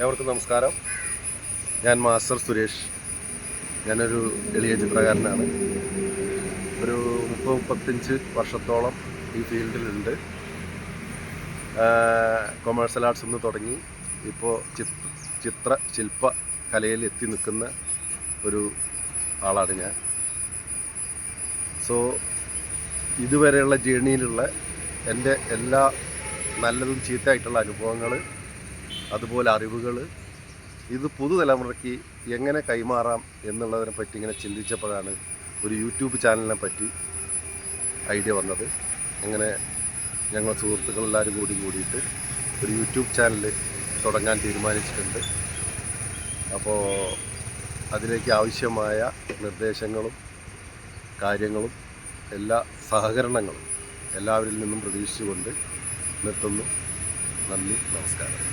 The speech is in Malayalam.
ഏവർക്കും നമസ്കാരം. ഞാൻ മാസ്റ്റർ സുരേഷ്. ഞാനൊരു എളിയ ചിത്രകാരനാണ്. ഒരു 30-35 വർഷത്തോളം ഈ ഫീൽഡിലുണ്ട്. കൊമേഴ്സ്യൽ ആർട്സ് നിന്ന് തുടങ്ങി ഇപ്പോൾ ശില്പ കലയിൽ എത്തി നിൽക്കുന്ന ഒരു ആളാണ് ഞാൻ. സോ ഇതുവരെയുള്ള ജേണിയിലുള്ള എൻ്റെ എല്ലാ നല്ലതും ചീത്തയായിട്ടുള്ള അനുഭവങ്ങൾ, അതുപോലെ അറിവുകൾ, ഇത് പുതുതലമുറയ്ക്ക് എങ്ങനെ കൈമാറാം എന്നുള്ളതിനെ പറ്റി ഇങ്ങനെ ചിന്തിച്ചപ്പോഴാണ് ഒരു യൂട്യൂബ് ചാനലിനെ പറ്റി ഐഡിയ വന്നത്. അങ്ങനെ ഞങ്ങൾ സുഹൃത്തുക്കളെല്ലാവരും കൂടിയിട്ട് ഒരു യൂട്യൂബ് ചാനൽ തുടങ്ങാൻ തീരുമാനിച്ചിട്ടുണ്ട്. അപ്പോൾ അതിലേക്ക് ആവശ്യമായ നിർദ്ദേശങ്ങളും കാര്യങ്ങളും എല്ലാ സഹകരണങ്ങളും എല്ലാവരിൽ നിന്നും പ്രതീക്ഷിച്ചുകൊണ്ട് നിർത്തുന്നു. നന്ദി, നമസ്കാരം.